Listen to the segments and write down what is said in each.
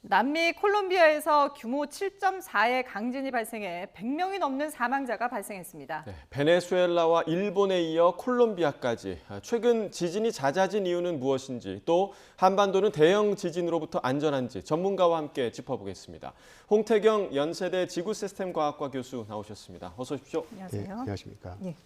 남미 콜롬비아에서 규모 7.4의 강진이 발생해 100명이 넘는 사망자가 발생했습니다. 네, 베네수엘라와 일본에 이어 콜롬비아까지 최근 지진이 잦아진 이유는 무엇인지 또 한반도는 대형 지진으로부터 안전한지 전문가와 함께 짚어보겠습니다. 홍태경 연세대 지구시스템과학과 교수 나오셨습니다. 어서 오십시오. 안녕하세요. 네, 안녕하십니까. 예.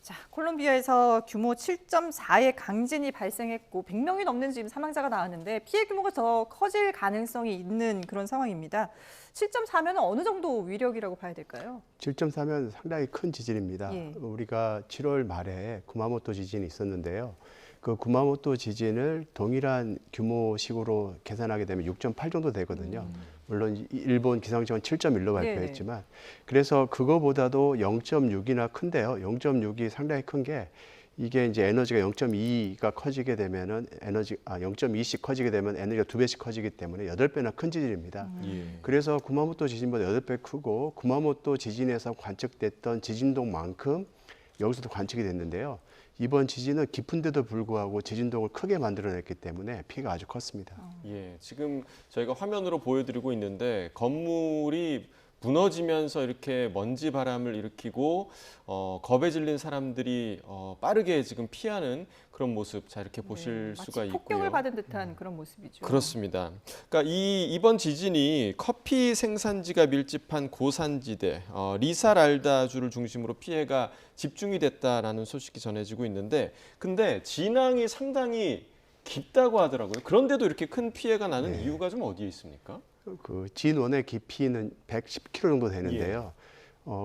자, 콜롬비아에서 규모 7.4의 강진이 발생했고 100명이 넘는 지금 사망자가 나왔는데 피해 규모가 더 커질 가능성이 있는 그런 상황입니다. 7.4면 어느 정도 위력이라고 봐야 될까요? 7.4면 상당히 큰 지진입니다. 예. 우리가 7월 말에 구마모토 지진이 있었는데요. 그 구마모토 지진을 동일한 규모식으로 계산하게 되면 6.8 정도 되거든요. 물론 일본 기상청은 7.1로 발표했지만 그래서 그거보다도 0.6이나 큰데요. 0.6이 상당히 큰 게 이게 이제 에너지가 0.2가 커지게 되면은 0.2씩 커지게 되면 에너지가 2배씩 커지기 때문에 8배나 큰 지진입니다. 그래서 구마모토 지진보다 8배 크고 구마모토 지진에서 관측됐던 지진동만큼 여기서도 관측이 됐는데요. 이번 지진은 깊은데도 불구하고 지진동을 크게 만들어냈기 때문에 피해가 아주 컸습니다. 예, 지금 저희가 화면으로 보여드리고 있는데 건물이 무너지면서 이렇게 먼지 바람을 일으키고 겁에 질린 사람들이 빠르게 지금 피하는 그런 모습 자 이렇게 보실 수가 마치 있고요. 폭격을 받은 듯한 그런 모습이죠. 그렇습니다. 그러니까 이번 지진이 커피 생산지가 밀집한 고산지대 리사랄다주를 중심으로 피해가 집중이 됐다라는 소식이 전해지고 있는데, 근데 진앙이 상당히 깊다고 하더라고요. 그런데도 이렇게 큰 피해가 나는 이유가 좀 어디에 있습니까? 그 진원의 깊이는 110km 정도 되는데요.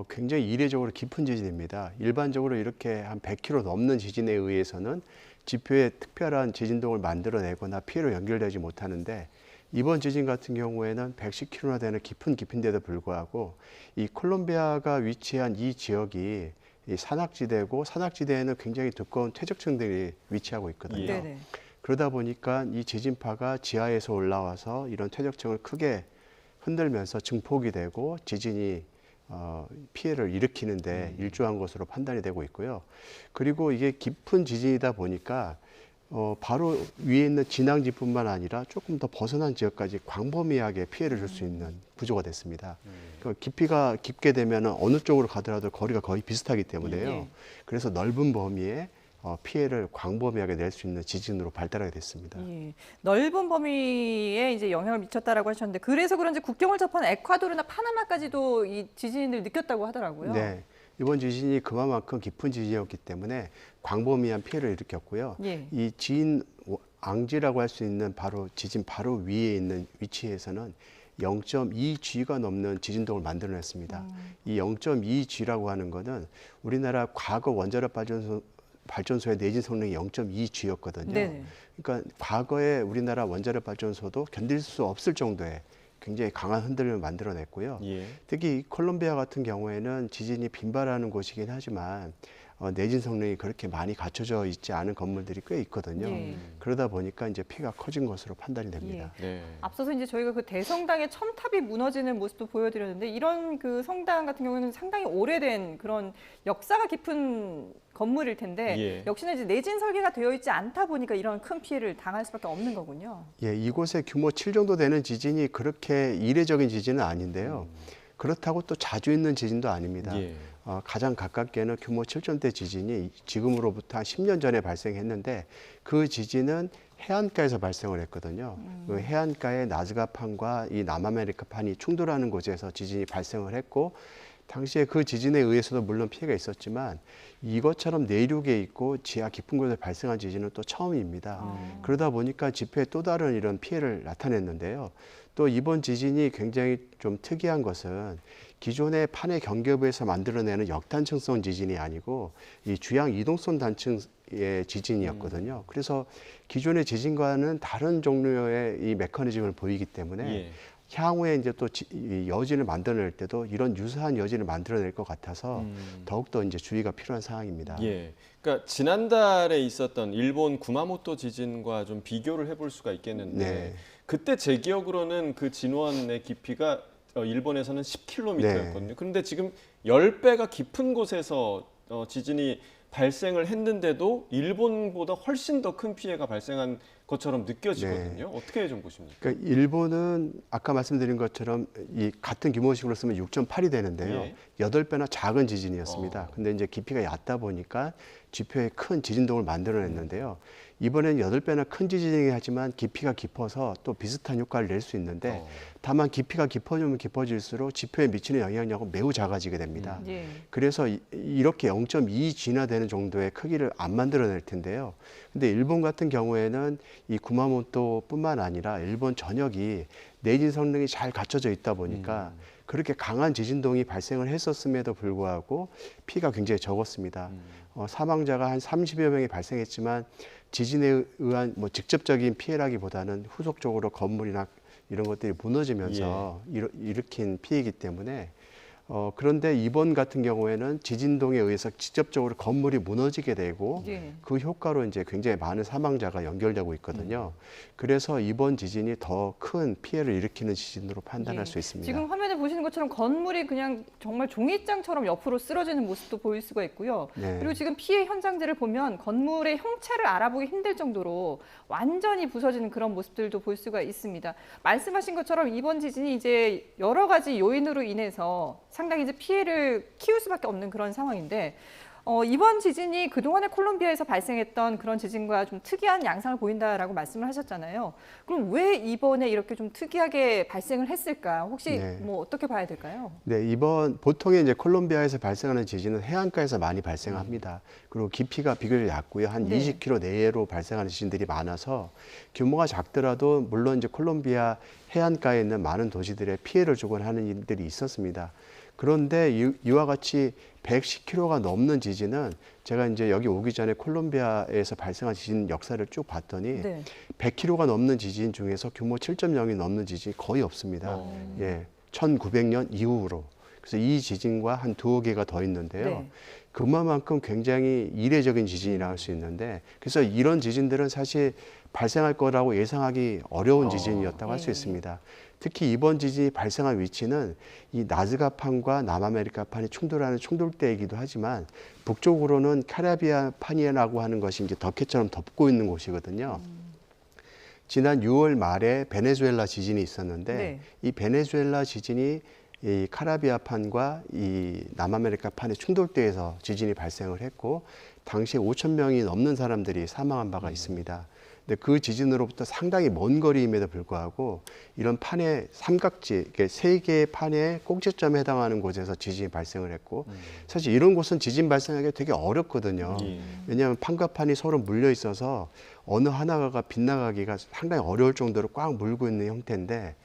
굉장히 이례적으로 깊은 지진입니다. 일반적으로 이렇게 한 100km 넘는 지진에 의해서는 지표에 특별한 지진동을 만들어내거나 피해로 연결되지 못하는데, 이번 지진 같은 경우에는 110km나 되는 깊인데도 불구하고 이 콜롬비아가 위치한 이 지역이 이 산악지대고 산악지대에는 굉장히 두꺼운 퇴적층들이 위치하고 있거든요. 네네. 그러다 보니까 이 지진파가 지하에서 올라와서 이런 퇴적층을 크게 흔들면서 증폭이 되고 지진이 피해를 일으키는데 일조한 것으로 판단이 되고 있고요. 그리고 이게 깊은 지진이다 보니까 바로 위에 있는 진앙지뿐만 아니라 조금 더 벗어난 지역까지 광범위하게 피해를 줄 수 있는 구조가 됐습니다. 그 깊이가 깊게 되면 어느 쪽으로 가더라도 거리가 거의 비슷하기 때문에요. 그래서 넓은 범위에 피해를 광범위하게 낼 수 있는 지진으로 발달하게 됐습니다. 예. 넓은 범위에 이제 영향을 미쳤다라고 하셨는데 그래서 그런지 국경을 접한 에콰도르나 파나마까지도 이 지진을 느꼈다고 하더라고요. 네. 이번 지진이 그만큼 깊은 지진이었기 때문에 광범위한 피해를 일으켰고요. 예. 이 진 앙지라고 할 수 있는 바로 지진 바로 위에 있는 위치에서는 0.2G가 넘는 지진동을 만들어냈습니다. 이 0.2G라고 하는 거는 우리나라 과거 원자력 발전소의 내진 성능이 0.2G였거든요. 네네. 그러니까 과거에 우리나라 원자력 발전소도 견딜 수 없을 정도의 굉장히 강한 흔들림을 만들어냈고요. 특히 콜롬비아 같은 경우에는 지진이 빈발하는 곳이긴 하지만 내진 성능이 그렇게 많이 갖춰져 있지 않은 건물들이 꽤 있거든요. 그러다 보니까 이제 피해가 커진 것으로 판단이 됩니다. 앞서서 이제 저희가 그 대성당의 첨탑이 무너지는 모습도 보여드렸는데 이런 그 성당 같은 경우는 상당히 오래된 그런 역사가 깊은 건물일 텐데 역시나 이제 내진 설계가 되어 있지 않다 보니까 이런 큰 피해를 당할 수밖에 없는 거군요. 예, 이곳에 규모 7 정도 되는 지진이 그렇게 이례적인 지진은 아닌데요. 그렇다고 또 자주 있는 지진도 아닙니다. 가장 가깝게는 규모 7점대 지진이 지금으로부터 한 10년 전에 발생했는데 그 지진은 해안가에서 발생을 했거든요. 그 해안가의 나즈가판과 이 남아메리카판이 충돌하는 곳에서 지진이 발생을 했고 당시에 그 지진에 의해서도 물론 피해가 있었지만 이것처럼 내륙에 있고 지하 깊은 곳에 발생한 지진은 또 처음입니다. 그러다 보니까 지표에 또 다른 이런 피해를 나타냈는데요. 또 이번 지진이 굉장히 좀 특이한 것은 기존의 판의 경계부에서 만들어내는 역단층성 지진이 아니고 이 주양 이동성 단층의 지진이었거든요. 그래서 기존의 지진과는 다른 종류의 이 메커니즘을 보이기 때문에 향후에 이제 또 여진을 만들어낼 때도 이런 유사한 여진을 만들어낼 것 같아서 더욱더 이제 주의가 필요한 상황입니다. 그러니까 지난달에 있었던 일본 구마모토 지진과 좀 비교를 해볼 수가 있겠는데 그때 제 기억으로는 그 진원의 깊이가 일본에서는 10km였거든요. 그런데 지금 10배가 깊은 곳에서 지진이 발생을 했는데도 일본보다 훨씬 더 큰 피해가 발생한 것처럼 느껴지거든요. 네. 어떻게 좀 보십니까? 그러니까 일본은 아까 말씀드린 것처럼 이 같은 규모식으로 쓰면 6.8이 되는데요. 예. 8배나 작은 지진이었습니다. 근데 이제 깊이가 얕다 보니까 지표에 큰 지진동을 만들어냈는데요. 이번엔 8배나 큰 지진이긴 하지만 깊이가 깊어서 또 비슷한 효과를 낼 수 있는데 다만 깊이가 깊어지면 깊어질수록 지표에 미치는 영향력은 매우 작아지게 됩니다. 예. 그래서 이렇게 0.2 진화되는 정도의 크기를 안 만들어낼 텐데요. 근데 일본 같은 경우에는 이 구마모토뿐만 아니라 일본 전역이 내진 성능이 잘 갖춰져 있다 보니까 그렇게 강한 지진동이 발생을 했었음에도 불구하고 피해가 굉장히 적었습니다. 사망자가 한 30여 명이 발생했지만 지진에 의한 뭐 직접적인 피해라기보다는 후속적으로 건물이나 이런 것들이 무너지면서 일으킨 피해이기 때문에 그런데 이번 같은 경우에는 지진동에 의해서 직접적으로 건물이 무너지게 되고 그 효과로 이제 굉장히 많은 사망자가 연결되고 있거든요. 그래서 이번 지진이 더 큰 피해를 일으키는 지진으로 판단할 수 있습니다. 지금 화면에 보시는 것처럼 건물이 그냥 정말 종이장처럼 옆으로 쓰러지는 모습도 보일 수가 있고요. 그리고 지금 피해 현장들을 보면 건물의 형체를 알아보기 힘들 정도로 완전히 부서지는 그런 모습들도 볼 수가 있습니다. 말씀하신 것처럼 이번 지진이 이제 여러 가지 요인으로 인해서 상당히 이제 피해를 키울 수밖에 없는 그런 상황인데 이번 지진이 그동안의 콜롬비아에서 발생했던 그런 지진과 좀 특이한 양상을 보인다라고 말씀을 하셨잖아요. 그럼 왜 이번에 이렇게 좀 특이하게 발생을 했을까? 혹시 뭐 어떻게 봐야 될까요? 네, 이번 보통의 이제 콜롬비아에서 발생하는 지진은 해안가에서 많이 발생합니다. 그리고 깊이가 비교적 얕고요. 한 20km 내로 발생하는 지진들이 많아서 규모가 작더라도 물론 이제 콜롬비아 해안가에 있는 많은 도시들에 피해를 주곤 하는 일들이 있었습니다. 그런데 이와 같이 110km가 넘는 지진은 제가 이제 여기 오기 전에 콜롬비아에서 발생한 지진 역사를 쭉 봤더니 100km가 넘는 지진 중에서 규모 7.0이 넘는 지진이 거의 없습니다. 1900년 이후로. 그래서 이 지진과 한 두어 개가 더 있는데요. 그만큼 굉장히 이례적인 지진이라고 할 수 있는데 그래서 이런 지진들은 사실 발생할 거라고 예상하기 어려운 지진이었다고 할 수 있습니다. 특히 이번 지진이 발생한 위치는 이 나즈가판과 남아메리카판이 충돌하는 충돌대이기도 하지만 북쪽으로는 카리비아판이라고 하는 것이 이제 덮개처럼 덮고 있는 곳이거든요. 지난 6월 말에 베네수엘라 지진이 있었는데 이 베네수엘라 지진이 이 카리비아판과 이 남아메리카판의 충돌대에서 지진이 발생을 했고 당시에 5천 명이 넘는 사람들이 사망한 바가 있습니다. 근데 그 지진으로부터 상당히 먼 거리임에도 불구하고 이런 판의 삼각지, 세 개의 판의 꼭지점에 해당하는 곳에서 지진이 발생을 했고 사실 이런 곳은 지진 발생하기가 되게 어렵거든요. 왜냐하면 판과 판이 서로 물려 있어서 어느 하나가 빗나가기가 상당히 어려울 정도로 꽉 물고 있는 형태인데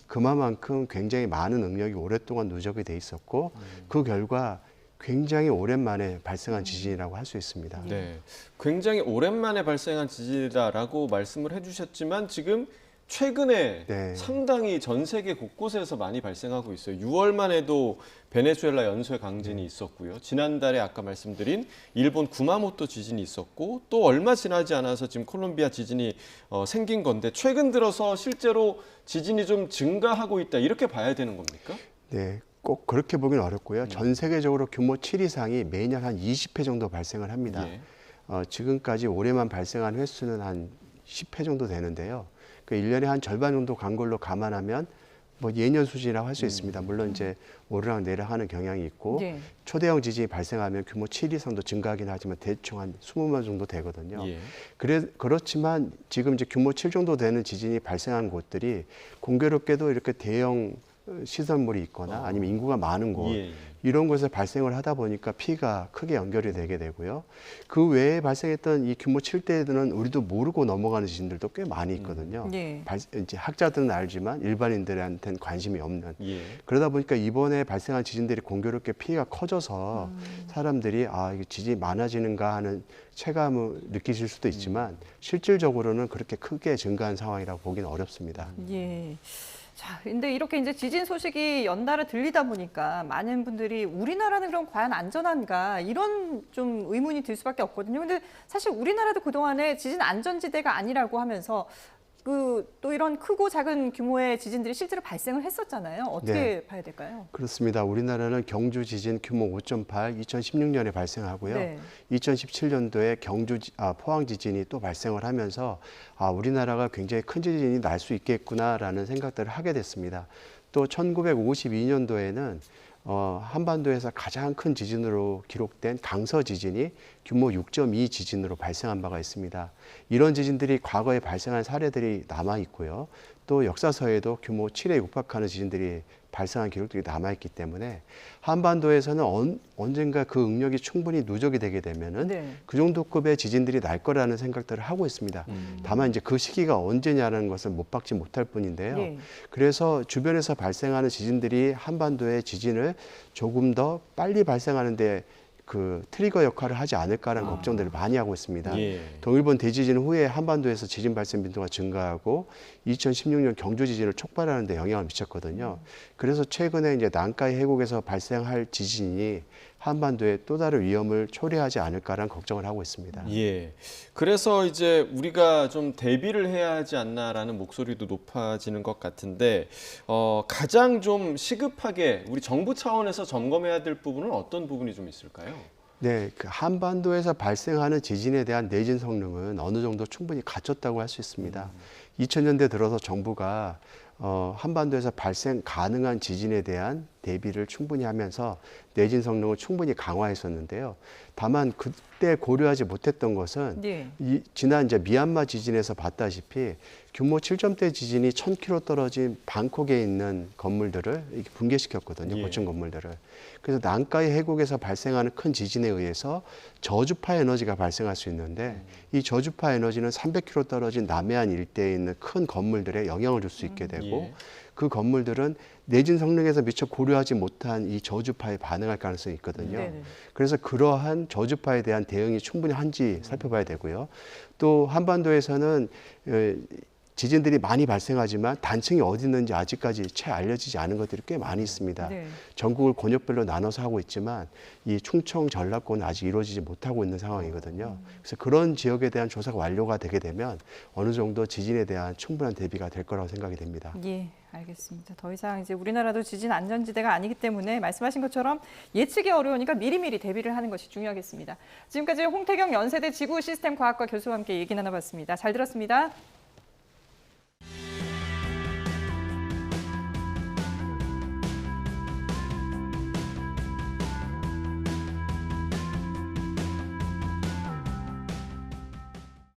그만큼 굉장히 많은 응력이 오랫동안 누적이 돼 있었고 그 결과 굉장히 오랜만에 발생한 지진이라고 할 수 있습니다. 네, 굉장히 오랜만에 발생한 지진이다라고 말씀을 해주셨지만 지금 최근에 상당히 전 세계 곳곳에서 많이 발생하고 있어요. 6월만 해도 베네수엘라 연쇄 강진이 있었고요. 지난달에 아까 말씀드린 일본 구마모토 지진이 있었고 또 얼마 지나지 않아서 지금 콜롬비아 지진이 생긴 건데 최근 들어서 실제로 지진이 좀 증가하고 있다 이렇게 봐야 되는 겁니까? 네. 꼭 그렇게 보기는 어렵고요. 전 세계적으로 규모 7 이상이 매년 한 20회 정도 발생을 합니다. 지금까지 올해만 발생한 횟수는 한 10회 정도 되는데요. 그 1년에 한 절반 정도 간 걸로 감안하면 뭐 예년 수준이라고 할 수 있습니다. 물론 이제 오르락 내리락 하는 경향이 있고 초대형 지진이 발생하면 규모 7 이상도 증가하긴 하지만 대충 한 20만 정도 되거든요. 그렇지만 지금 이제 규모 7 정도 되는 지진이 발생한 곳들이 공교롭게도 이렇게 대형 시설물이 있거나 아니면 인구가 많은 곳 이런 곳에 발생을 하다 보니까 피해가 크게 연결이 되게 되고요. 그 외에 발생했던 이 규모 7대들은 우리도 모르고 넘어가는 지진들도 꽤 많이 있거든요. 이제 학자들은 알지만 일반인들한테는 관심이 없는. 그러다 보니까 이번에 발생한 지진들이 공교롭게 피해가 커져서 사람들이 아, 이게 지진이 많아지는가 하는 체감을 느끼실 수도 있지만 실질적으로는 그렇게 크게 증가한 상황이라고 보기는 어렵습니다. 자, 근데 이렇게 이제 지진 소식이 연달아 들리다 보니까 많은 분들이 우리나라는 그럼 과연 안전한가 이런 좀 의문이 들 수밖에 없거든요. 근데 사실 우리나라도 그동안에 지진 안전지대가 아니라고 하면서 또 이런 크고 작은 규모의 지진들이 실제로 발생을 했었잖아요. 어떻게 네. 봐야 될까요? 그렇습니다. 우리나라는 경주 지진 규모 5.8 2016년에 발생하고요. 네. 2017년도에 포항 지진이 또 발생을 하면서 우리나라가 굉장히 큰 지진이 날 수 있겠구나라는 생각들을 하게 됐습니다. 또 1952년도에는 한반도에서 가장 큰 지진으로 기록된 강서 지진이 규모 6.2 지진으로 발생한 바가 있습니다. 이런 지진들이 과거에 발생한 사례들이 남아 있고요. 또 역사서에도 규모 7에 육박하는 지진들이 발생한 기록들이 남아있기 때문에 한반도에서는 언젠가 그 응력이 충분히 누적이 되게 되면은 네. 그 정도 급의 지진들이 날 거라는 생각들을 하고 있습니다. 다만 이제 그 시기가 언제냐는 것을 못 박지 못할 뿐인데요. 네. 그래서 주변에서 발생하는 지진들이 한반도의 지진을 조금 더 빨리 발생하는데 그 트리거 역할을 하지 않을까라는 걱정들을 많이 하고 있습니다. 예. 동일본 대지진 후에 한반도에서 지진 발생 빈도가 증가하고 2016년 경주 지진을 촉발하는 데 영향을 미쳤거든요. 그래서 최근에 이제 난카이 해곡에서 발생할 지진이 한반도에 또 다른 위험을 초래하지 않을까라는 걱정을 하고 있습니다. 예. 그래서 이제 우리가 좀 대비를 해야 하지 않나라는 목소리도 높아지는 것 같은데 가장 좀 시급하게 우리 정부 차원에서 점검해야 될 부분은 어떤 부분이 좀 있을까요? 네, 그 한반도에서 발생하는 지진에 대한 내진 성능은 어느 정도 충분히 갖췄다고 할 수 있습니다. 2000년대 들어서 정부가 한반도에서 발생 가능한 지진에 대한 대비를 충분히 하면서 내진 성능을 충분히 강화했었는데요. 다만 그때 고려하지 못했던 것은 네. 지난 이제 미얀마 지진에서 봤다시피 규모 7점대 지진이 1000km 떨어진 방콕에 있는 건물들을 이렇게 붕괴시켰거든요. 예. 고층 건물들을. 그래서 난카이 해곡에서 발생하는 큰 지진에 의해서 저주파 에너지가 발생할 수 있는데 이 저주파 에너지는 300km 떨어진 남해안 일대에 있는 큰 건물들에 영향을 줄 수 있게 되고 예. 그 건물들은 내진 성능에서 미처 고려하지 못한 이 저주파에 반응할 가능성이 있거든요. 네네. 그래서 그러한 저주파에 대한 대응이 충분히 한지 살펴봐야 되고요. 또 한반도에서는 지진들이 많이 발생하지만 단층이 어디 있는지 아직까지 채 알려지지 않은 것들이 꽤 많이 있습니다. 네. 전국을 권역별로 나눠서 하고 있지만 이 충청 전라권은 아직 이루어지지 못하고 있는 상황이거든요. 그래서 그런 지역에 대한 조사가 완료가 되게 되면 어느 정도 지진에 대한 충분한 대비가 될 거라고 생각이 됩니다. 예, 알겠습니다. 더 이상 이제 우리나라도 지진 안전지대가 아니기 때문에 말씀하신 것처럼 예측이 어려우니까 미리미리 대비를 하는 것이 중요하겠습니다. 지금까지 홍태경 연세대 지구시스템과학과 교수와 함께 얘기 나눠봤습니다. 잘 들었습니다.